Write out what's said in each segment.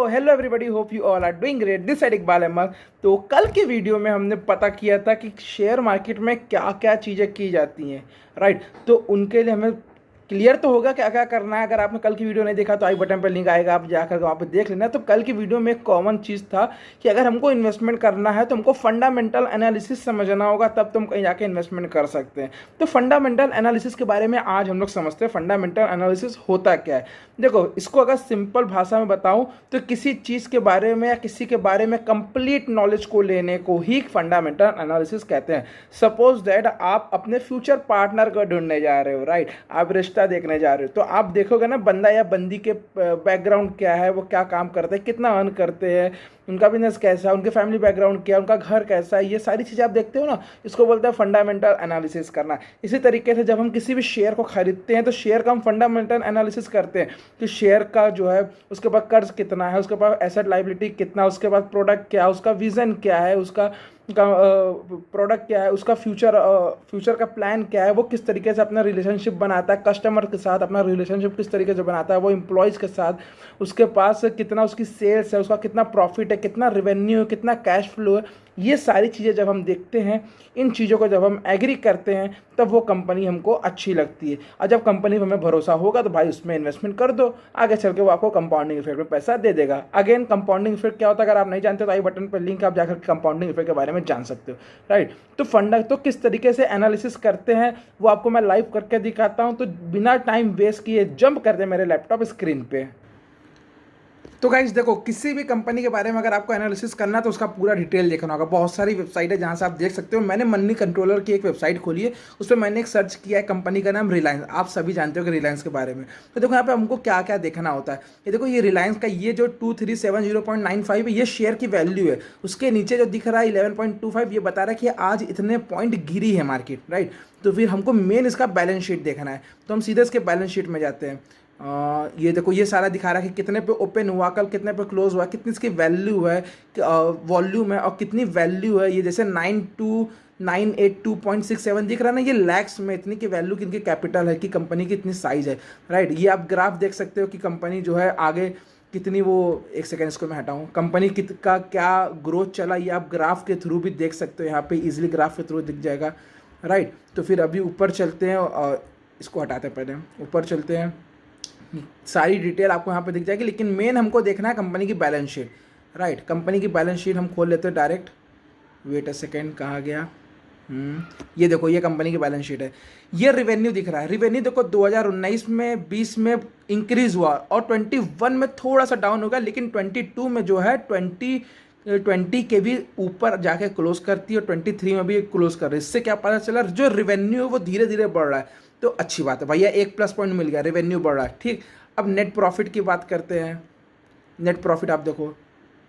Hello everybody, hope you all are doing great. This side Iqbal Ahmed. तो कल के video में हमने पता किया था कि शेयर मार्केट में क्या क्या चीज़ें की जाती हैं, राइट। तो उनके लिए हमें क्लियर तो होगा क्या क्या करना है। अगर आपने कल की वीडियो नहीं देखा तो आई बटन पर लिंक आएगा, आप जाकर वहाँ पे देख लेना। तो कल की वीडियो में एक कॉमन चीज़ था कि अगर हमको इन्वेस्टमेंट करना है तो हमको फंडामेंटल एनालिसिस समझना होगा, तब तुम कहीं जाके इन्वेस्टमेंट कर सकते हैं। तो फंडामेंटल एनालिसिस के बारे में आज हम लोग समझते हैं फंडामेंटल एनालिसिस होता क्या है। देखो, इसको अगर सिंपल भाषा में बताऊं तो किसी चीज़ के बारे में या किसी के बारे में कंप्लीट नॉलेज को लेने को ही फंडामेंटल एनालिसिस कहते हैं। सपोज दैट आप अपने फ्यूचर पार्टनर को ढूंढने जा रहे हो, राइट। आप रिश्ता देखने जा रहे हो तो आप देखोगे ना बंदा या बंदी के बैकग्राउंड क्या है, वो क्या काम करते हैं, कितना अर्न करते हैं, उनका बिजनेस कैसा है, उनके फैमिली बैकग्राउंड क्या है, उनका घर कैसा है, ये सारी चीज़ें आप देखते हो ना। इसको बोलते हैं फंडामेंटल एनालिसिस करना। इसी तरीके से जब हम किसी भी शेयर को खरीदते हैं तो शेयर का हम फंडामेंटल एनालिसिस करते हैं कि शेयर का जो है उसके पास कर्ज कितना है, उसके पास एसेट लाइबिलिटी कितना, उसके पास प्रोडक्ट क्या है, उसका विजन क्या है, उसका प्रोडक्ट क्या है, उसका फ्यूचर का प्लान क्या है, वो किस तरीके से अपना रिलेशनशिप बनाता है कस्टमर के साथ, अपना रिलेशनशिप किस तरीके से बनाता है वो एम्प्लॉयज़ के साथ, उसके पास कितना उसकी सेल्स है, उसका कितना प्रॉफिट है, कितना रेवेन्यू है, कितना कैश फ्लो है। ये सारी चीज़ें जब हम देखते हैं, इन चीज़ों को जब हम एग्री करते हैं, तब वो कंपनी हमको अच्छी लगती है। और जब कंपनी पर हमें भरोसा होगा तो भाई उसमें इन्वेस्टमेंट कर दो, आगे चल के वो आपको कंपाउंडिंग इफेक्ट में पैसा दे देगा। अगेन, कंपाउंडिंग इफेक्ट क्या होता है अगर आप नहीं जानते तो आई बटन पर लिंक, आप जाकर कंपाउंडिंग इफेक्ट के बारे में जान सकते हो, राइट। तो फंडा तो किस तरीके से एनालिसिस करते हैं वो आपको मैं लाइव करके दिखाता हूँ। तो बिना टाइम वेस्ट किए जंप करते मेरे लैपटॉप स्क्रीन पे। तो गाइस देखो, किसी भी कंपनी के बारे में अगर आपको एनालिसिस करना है तो उसका पूरा डिटेल देखना होगा। बहुत सारी वेबसाइट है जहां से आप देख सकते हो। मैंने मनी कंट्रोलर की एक वेबसाइट खोली है, उस पर मैंने एक सर्च किया है, कंपनी का नाम रिलायंस। आप सभी जानते हो कि रिलायंस के बारे में। तो देखो यहाँ पे हमको क्या क्या देखना होता है। ये देखो, ये रिलायंस का ये जो 2370.95 है, ये शेयर की वैल्यू है। उसके नीचे जो दिख रहा है 11.25, ये बता रहा है कि आज इतने पॉइंट गिरी है मार्केट, राइट। तो फिर हमको मेन इसका बैलेंस शीट देखना है, तो हम सीधे इसके बैलेंस शीट में जाते हैं। ये देखो, ये सारा दिखा रहा है कि कितने पे ओपन हुआ, कल कितने पे क्लोज हुआ, कितनी इसकी वैल्यू है, वॉल्यूम है और कितनी वैल्यू है। ये जैसे 92982.67 दिख रहा है ना, ये लैक्स में इतनी की वैल्यू की इनकी कैपिटल है कि कंपनी की इतनी साइज है, राइट। ये आप ग्राफ देख सकते हो कि कंपनी जो है आगे कितनी, वो एक सेकेंड इसको मैं हटाऊँ, कंपनी का क्या ग्रोथ चला, ये आप ग्राफ के थ्रू भी देख सकते हो। यहाँ पे इजीली ग्राफ के थ्रू दिख जाएगा, राइट। तो फिर अभी ऊपर चलते हैं और इसको हटाते हैं, पहले ऊपर चलते हैं। सारी डिटेल आपको यहाँ पे दिख जाएगी, लेकिन मेन हमको देखना है कंपनी की बैलेंस शीट, राइट। कंपनी की बैलेंस शीट हम खोल लेते हैं डायरेक्ट। वेट अ सेकेंड, कहाँ गया? ये देखो, ये कंपनी की बैलेंस शीट है। ये रिवेन्यू दिख रहा है। रिवेन्यू देखो 2019 में 20 में इंक्रीज हुआ और 21 में थोड़ा सा डाउन हो गया, लेकिन 22 में जो है 20 के भी ऊपर जाके क्लोज करती है और 23 में भी क्लोज कर रही है। इससे क्या पता चला, जो रिवेन्यू है वो धीरे धीरे बढ़ रहा है। तो अच्छी बात है भैया, एक प्लस पॉइंट मिल गया, रेवेन्यू बढ़ रहा है, ठीक। अब नेट प्रॉफिट की बात करते हैं। नेट प्रॉफिट आप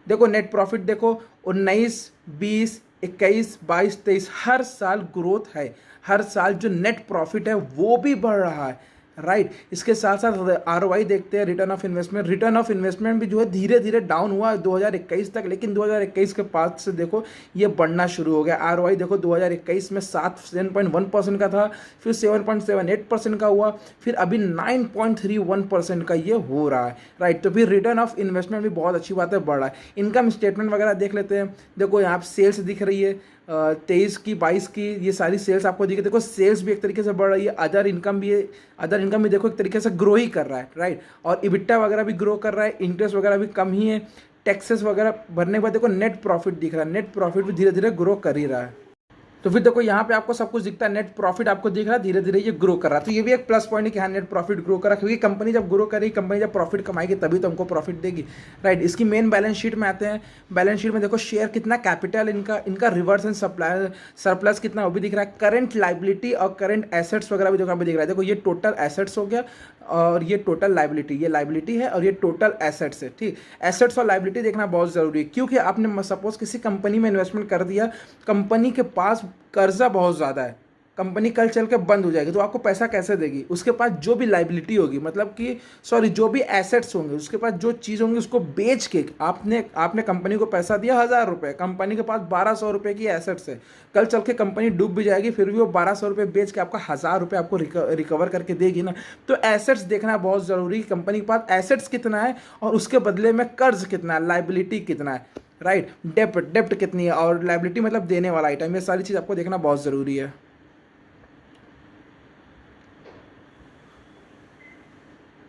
देखो नेट प्रॉफिट देखो, 19, 20, 21, 22, 23 हर साल ग्रोथ है। हर साल जो नेट प्रॉफिट है वो भी बढ़ रहा है, राइट। इसके साथ साथ आरओआई देखते हैं, return of investment. Return of investment भी जो है धीरे धीरे डाउन हुआ 2021 तक, लेकिन 2021 के बाद से देखो ये बढ़ना शुरू हो गया। आरओआई देखो 2021 में 7.1% का था, फिर 7.78% का हुआ, फिर अभी 9.31% का ये हो रहा है, राइट। तो फिर रिटर्न ऑफ इन्वेस्टमेंट भी बहुत अच्छी बात है, बढ़ रहा है। इनकम स्टेटमेंट वगैरह देख लेते हैं। देखो यहाँ पे सेल्स दिख रही है 23 की, 22 की, ये सारी सेल्स आपको दिखे। देखो सेल्स भी एक तरीके से बढ़ रही है, अदर इनकम भी देखो एक तरीके से ग्रो ही कर रहा है, राइट। और इबिट्टा वगैरह भी ग्रो कर रहा है, इंटरेस्ट वगैरह भी कम ही है, टैक्सेस वगैरह भरने के बाद देखो नेट प्रॉफिट दिख रहा है। नेट प्रॉफिट भी धीरे धीरे ग्रो कर ही रहा है। तो फिर देखो यहाँ पे आपको सब कुछ दिखता है, नेट प्रॉफिट आपको दिख रहा है, धीरे धीरे ये ग्रो कर रहा है। तो ये भी एक प्लस पॉइंट है कि हाँ नेट प्रॉफिट ग्रो कर रहा है, क्योंकि कंपनी जब ग्रो करेगी, कंपनी जब प्रॉफिट कमाएगी तभी तो हमको प्रॉफिट देगी, राइट। इसकी मेन बैलेंस शीट में आते हैं। बैलेंस शीट में देखो शेयर कितना, कैपिटल इनका रिवर्स एंड सरप्लस कितना वो भी दिख रहा है। करंट लाइबिलिटी और करंट एसेट्स वगैरह भी दिख रहा है। देखो ये टोटल एसेट्स हो गया और ये टोटल लाइबिलिटी, ये लाइबिलिटी है और ये टोटल एसेट्स है, ठीक। एसेट्स और लाइबिलिटी देखना बहुत ज़रूरी है, क्योंकि आपने सपोज किसी कंपनी में इन्वेस्टमेंट कर दिया, कंपनी के पास कर्जा बहुत ज़्यादा है, कंपनी कल चल के बंद हो जाएगी तो आपको पैसा कैसे देगी? उसके पास जो भी लाइबिलिटी होगी, मतलब कि सॉरी जो भी एसेट्स होंगे, उसके पास जो चीज़ होंगी उसको बेच के आपने कंपनी को पैसा दिया 1,000 रुपये, कंपनी के पास 1,200 रुपये की एसेट्स है, कल चल के कंपनी डूब भी जाएगी फिर भी वो 1,200 रुपये बेच के आपका 1,000 रुपये आपको रिकवर करके देगी ना। तो एसेट्स देखना बहुत ज़रूरी है, कंपनी के पास एसेट्स कितना है और उसके बदले में कर्ज कितना है, लाइबिलिटी कितना है, राइट, डेप्ट कितनी है, और लाइबिलिटी मतलब देने वाला आइटम, ये सारी चीज़ आपको देखना बहुत ज़रूरी है।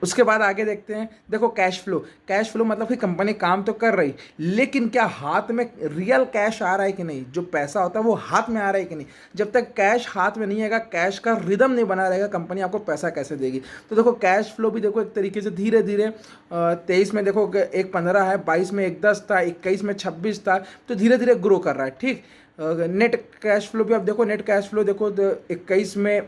उसके बाद आगे देखते हैं, देखो कैश फ्लो मतलब कि कंपनी काम तो कर रही लेकिन क्या हाथ में रियल कैश आ रहा है कि नहीं, जो पैसा होता है वो हाथ में आ रहा है कि नहीं। जब तक कैश हाथ में नहीं आएगा, कैश का रिदम नहीं बना रहेगा, कंपनी आपको पैसा कैसे देगी। तो देखो कैश फ्लो भी देखो एक तरीके से धीरे धीरे 23 में देखो एक 15 है, 22 में एक 10 था, 21 में 26 था, तो धीरे धीरे ग्रो कर रहा है, ठीक। नेट कैश फ्लो भी आप देखो, नेट कैश फ्लो देखो 21 में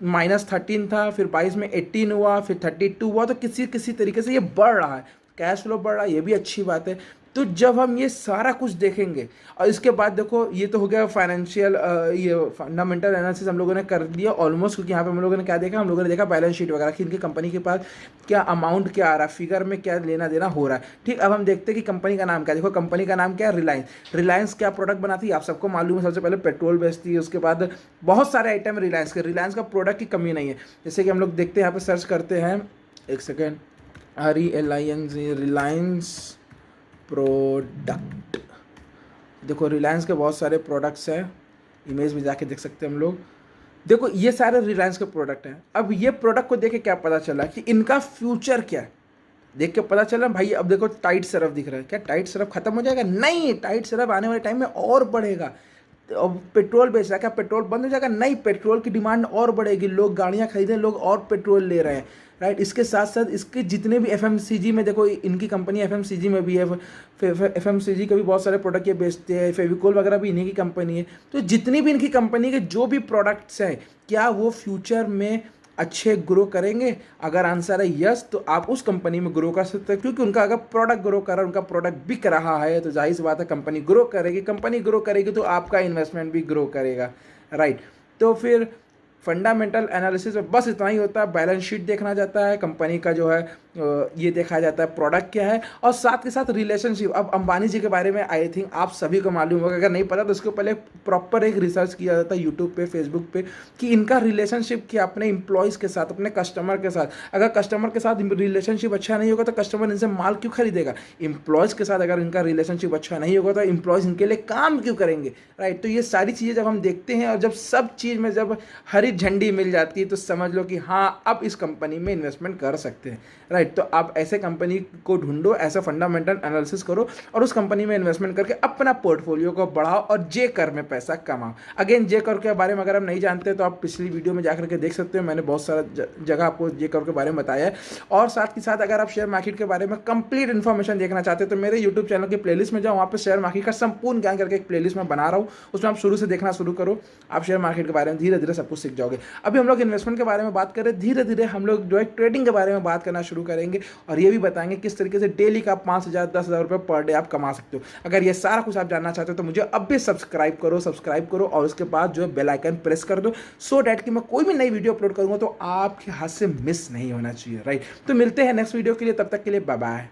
-13 था, फिर 22 में 18 हुआ, फिर 32 हुआ, तो किसी किसी तरीके से ये बढ़ रहा है, कैश फ्लो बढ़ रहा है, ये भी अच्छी बात है। तो जब हम ये सारा कुछ देखेंगे और इसके बाद देखो ये तो हो गया फाइनेंशियल ये फंडामेंटल एनालिसिस हम लोगों ने कर दिया ऑलमोस्ट, क्योंकि यहाँ पे हम लोगों ने क्या देखा, हम लोगों ने देखा बैलेंस शीट वगैरह कि इनकी कंपनी के पास क्या अमाउंट क्या आ रहा है, फिगर में क्या लेना देना हो रहा है, ठीक। अब हम देखते हैं कि कंपनी का नाम क्या है। देखो कंपनी का नाम क्या है, रिलायंस क्या प्रोडक्ट बनाती है आप सबको मालूम है, सबसे पहले पेट्रोल बेचती है, उसके बाद बहुत सारे आइटम रिलायंस का प्रोडक्ट की कमी नहीं है। जैसे कि हम लोग देखते हैं यहाँ पे सर्च करते हैं, एक सेकेंड, RELIANS रिलायंस प्रोडक्ट, देखो रिलायंस के बहुत सारे प्रोडक्ट्स हैं, इमेज में जाके देख सकते हैं हम लोग। देखो ये सारे रिलायंस के प्रोडक्ट हैं। अब ये प्रोडक्ट को देख के क्या पता चला कि इनका फ्यूचर क्या है, देख के पता चला भाई। अब देखो टाइट सरफ दिख रहा है, क्या टाइट सरफ खत्म हो जाएगा? नहीं, टाइट सरफ आने वाले टाइम में और बढ़ेगा। अब पेट्रोल बेच रहा है, क्या पेट्रोल बंद हो जाएगा? नहीं, पेट्रोल की डिमांड और बढ़ेगी, लोग गाड़ियां खरीदें, लोग और पेट्रोल ले रहे हैं, राइट। इसके साथ साथ इसके जितने भी FMCG में देखो, इनकी कंपनी FMCG में भी है, FMCG के भी बहुत सारे प्रोडक्ट ये बेचते हैं, फेविकोल वगैरह भी इन्हीं की कंपनी है। तो जितनी भी इनकी कंपनी के जो भी प्रोडक्ट्स हैं, क्या वो फ्यूचर में अच्छे ग्रो करेंगे? अगर आंसर है यस, तो आप उस कंपनी में ग्रो कर सकते हैं, क्योंकि उनका अगर प्रोडक्ट ग्रो कर रहा है, उनका प्रोडक्ट बिक रहा है, तो जाहिर सी बात है कंपनी ग्रो करेगी। कंपनी ग्रो करेगी तो आपका इन्वेस्टमेंट भी ग्रो करेगा, राइट। तो फिर फंडामेंटल एनालिसिस में बस इतना ही होता है, बैलेंस शीट देखना जाता है, कंपनी का जो है ये देखा जाता है प्रोडक्ट क्या है, और साथ के साथ रिलेशनशिप। अब अंबानी जी के बारे में आई थिंक आप सभी को मालूम होगा, अगर नहीं पता तो उसके पहले प्रॉपर एक रिसर्च किया जाता है यूट्यूब पे, फेसबुक पे, कि इनका रिलेशनशिप क्या अपने एम्प्लॉयज़ के साथ, अपने कस्टमर के साथ। अगर कस्टमर के साथ रिलेशनशिप अच्छा नहीं होगा तो कस्टमर इनसे माल क्यों खरीदेगा? एम्प्लॉयज़ के साथ अगर इनका रिलेशनशिप अच्छा नहीं होगा तो एम्प्लॉयज़ इनके लिए काम क्यों करेंगे, राइट। तो ये सारी चीज़ें जब हम देखते हैं और जब सब चीज़ में जब हरी झंडी मिल जाती है तो समझ लो कि हाँ, अब इस कंपनी में इन्वेस्टमेंट कर सकते हैं, राइट। तो आप ऐसे कंपनी को ढूंढो, ऐसा फंडामेंटल एनालिसिस करो और उस कंपनी में इन्वेस्टमेंट करके अपना पोर्टफोलियो को बढ़ाओ और जे कर में पैसा कमाओ। अगेन जे कर के बारे में अगर आप नहीं जानते तो आप पिछली वीडियो में जाकर के देख सकते हो, मैंने बहुत सारा जगह आपको जे कर के बारे में बताया है। और साथ ही साथ अगर आप शेयर मार्केट के बारे में कंप्लीट इन्फॉर्मेशन देखना चाहते हो तो मेरे यूट्यूब चैनल की प्लेलिस्ट में जाओ, वहाँ पर शेयर मार्केट का संपूर्ण ज्ञान करके एक प्लेलिस्ट में बना रहा हूँ, उसमें आप शुरू से देखना शुरू करो, आप शेयर मार्केट के बारे में धीरे धीरे सब कुछ सीख जाओगे। अभी हम लोग इन्वेस्टमेंट के बारे में बात करें, धीरे धीरे हम लोग जो है ट्रेडिंग के बारे में बात करना शुरू करेंगे और ये भी बताएंगे किस तरीके से डेली का 5,000 10,000 रुपये पर डे आप कमा सकते हो। अगर ये सारा कुछ आप जानना चाहते हो तो मुझे अब भी सब्सक्राइब करो और उसके बाद जो है बेल आइकन प्रेस कर दो, सो डैट कि मैं कोई भी नई वीडियो अपलोड करूंगा तो आपके हाथ से मिस नहीं होना चाहिए, राइट। तो मिलते हैं नेक्स्ट वीडियो के लिए, तब तक के लिए बाय बाय।